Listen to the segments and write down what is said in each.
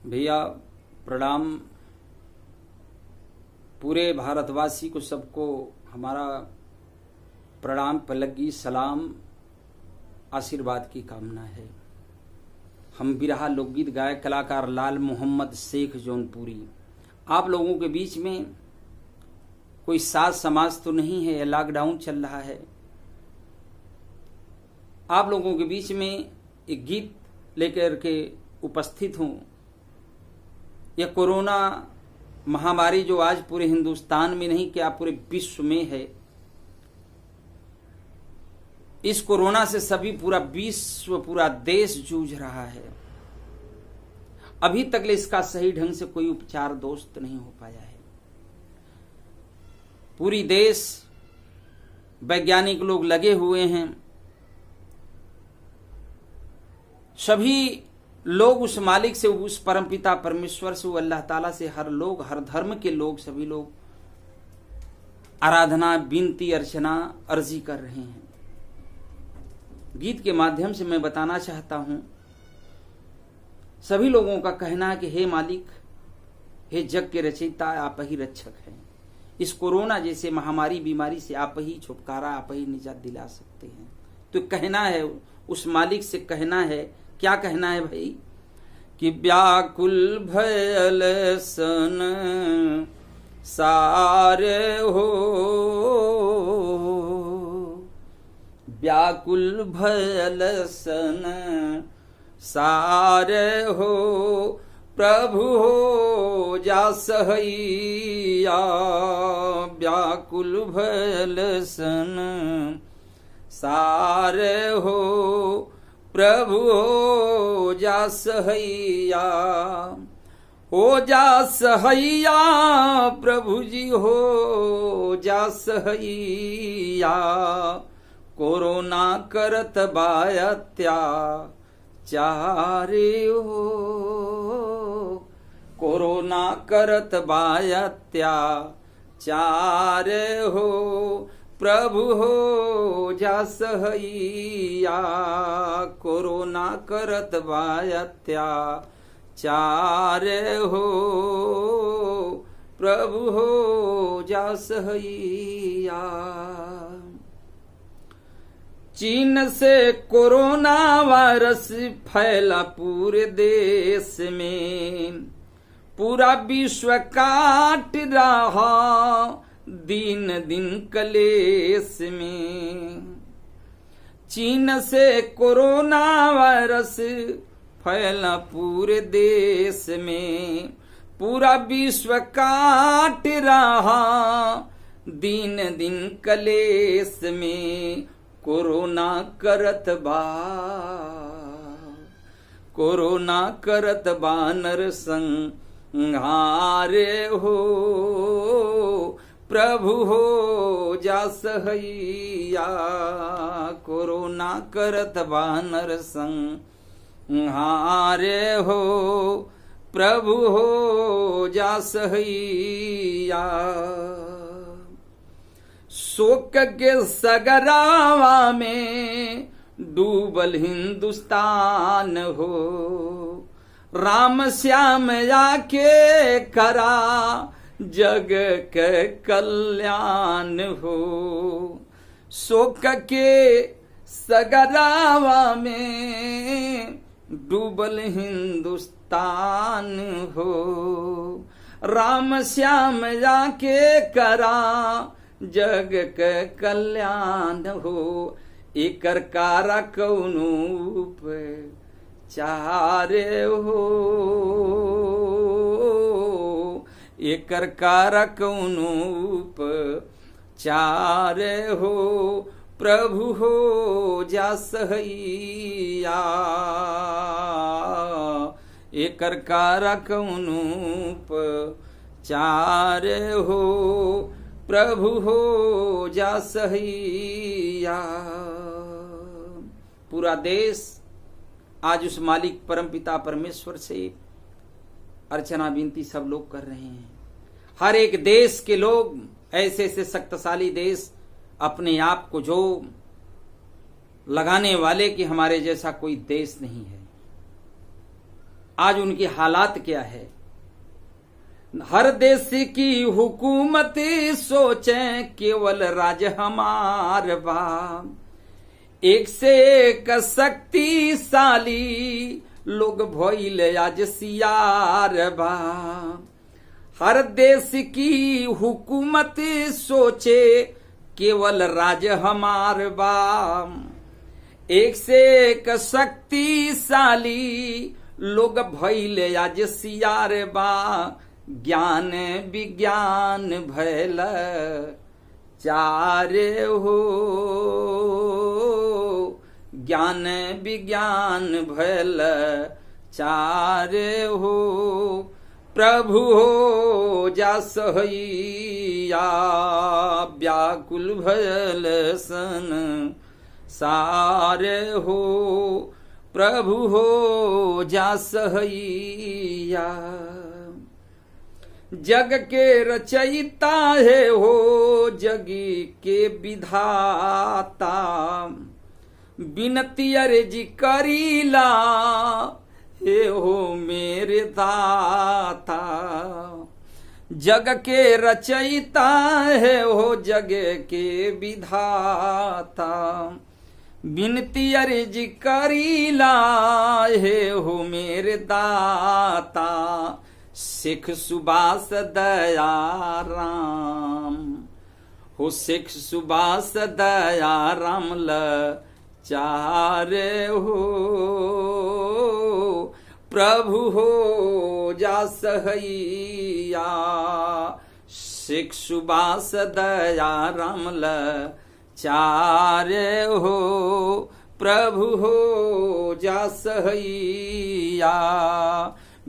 भैया प्रणाम। पूरे भारतवासी को सबको हमारा प्रणाम, पलगी सलाम, आशीर्वाद की कामना है। हम बिरहा लोकगीत गायक कलाकार लाल मोहम्मद शेख जौनपुरी आप लोगों के बीच में कोई साज समाज तो नहीं है, लॉकडाउन चल रहा है। आप लोगों के बीच में एक गीत लेकर के उपस्थित हूँ। यह कोरोना महामारी जो आज पूरे हिंदुस्तान में नहीं क्या पूरे विश्व में है, इस कोरोना से सभी पूरा विश्व, पूरा देश जूझ रहा है। अभी तक इसका सही ढंग से कोई उपचार दोस्त नहीं हो पाया है। पूरी देश वैज्ञानिक लोग लगे हुए हैं, सभी लोग उस मालिक से, उस परमपिता परमेश्वर से, अल्लाह ताला से, हर लोग, हर धर्म के लोग, सभी लोग आराधना, विनती, अर्चना, अर्जी कर रहे हैं। गीत के माध्यम से मैं बताना चाहता हूं, सभी लोगों का कहना है कि हे मालिक, हे जग के रचयिता, आप ही रक्षक हैं। इस कोरोना जैसे महामारी बीमारी से आप ही छुटकारा, आप ही निजात दिला सकते हैं। तो कहना है उस मालिक से, कहना है, क्या कहना है भाई, कि व्याकुल भयल सन सारे हो, व्याकुल भयल सन सारे हो, प्रभु हो जा सहैया। व्याकुल भयल सन सारे हो, प्रभु हो जा सहैया। हो जा सहैया प्रभु जी, हो जा सहैया। कोरोना करत बायत्या चारे हो, कोरोना करत बायत्या चारे हो, प्रभु हो जा सहैया। कोरोना करत बायत्या चारे हो, प्रभु हो जा सहैया। चीन से कोरोना वायरस फैला पूरे देश में, पूरा विश्व काट रहा दिन दिन कलेश में। चीन से कोरोना वायरस फैला पूरे देश में, पूरा विश्व काट रहा दिन दिन कलेश में। कोरोना करत बा नरसंहारे हो, प्रभु हो जा सहैया। कोरोना करत बा नरसंहारे हो, प्रभु हो जा सहैया। शोक के सगरावा में डूबल हिंदुस्तान हो, राम श्याम आके करा जग के कल्याण हो। शोक के सगरावा में डूबल हिंदुस्तान हो, राम श्याम आके करा जग के कल्याण हो। एकर कारा कौनो उपचारे हो, एकर कारा कौनो उपचारे हो, प्रभु हो जा सहैया। एकर कारा कौनो उपचारे हो, प्रभु हो जा सहैया। पूरा देश आज उस मालिक परमपिता परमेश्वर से अर्चना विनती सब लोग कर रहे हैं। हर एक देश के लोग, ऐसे ऐसे शक्तिशाली देश अपने आप को जो लगाने वाले कि हमारे जैसा कोई देश नहीं है। आज उनकी हालात क्या है। हर देश की हुकूमत सोचे केवल राज हमार बा, एक से एक शक्तिशाली लोग भइल आज सियार बा। हर देश की हुकूमत सोचे केवल राज हमार बा, एक से एक शक्तिशाली लोग भइल आज सियार बा। ज्ञान विज्ञान भैल चारे हो, ज्ञान विज्ञान भैल चारे हो। प्रभु हो जा सहैया व्याकुल भयल सन सारे हो। प्रभु हो जा सहैया। जग के रचयिता है हो जगी के विधाता, बिनती अर्जी करीला हे हो मेरे दाता। जग के रचयिता है हो जग के विधाता, बिनती अर्जी करीला हे हो मेरे दाता। सिख सुबास दयाराम हो, सिख सुबास दयाराम लाचारे हो। प्रभु हो जा सहैया, सिख सुबास दयाराम लाचारे हो। प्रभु हो जा सहैया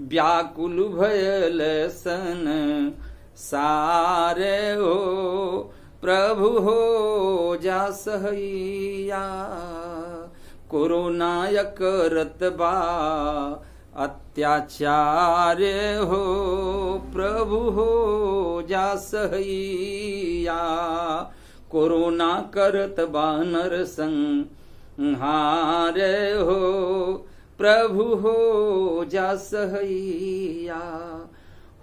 व्याकुल भयल सन सारे हो। प्रभु हो जा सहैया। कोरोना करत बा अत्याचार हो, प्रभु हो जा सहैया। कोरोना करत बा नरसंहार हो, प्रभु हो जा सहैया।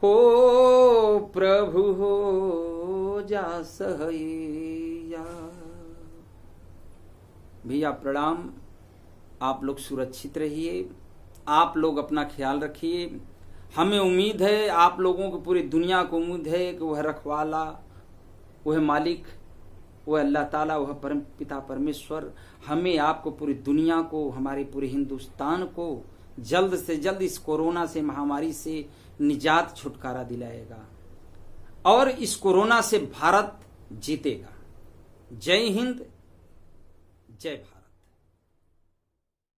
हो प्रभु हो जा सहैया। भैया प्रणाम। आप लोग सुरक्षित रहिए, आप लोग अपना ख्याल रखिए। हमें उम्मीद है, आप लोगों को पूरी दुनिया को उम्मीद है कि वह रखवाला, वह मालिक, वह अल्लाह ताला, वह परम पिता परमेश्वर हमें, आपको, पूरी दुनिया को, हमारे पूरे हिंदुस्तान को जल्द से जल्द इस कोरोना से, महामारी से निजात, छुटकारा दिलाएगा और इस कोरोना से भारत जीतेगा। जय हिंद, जय भारत।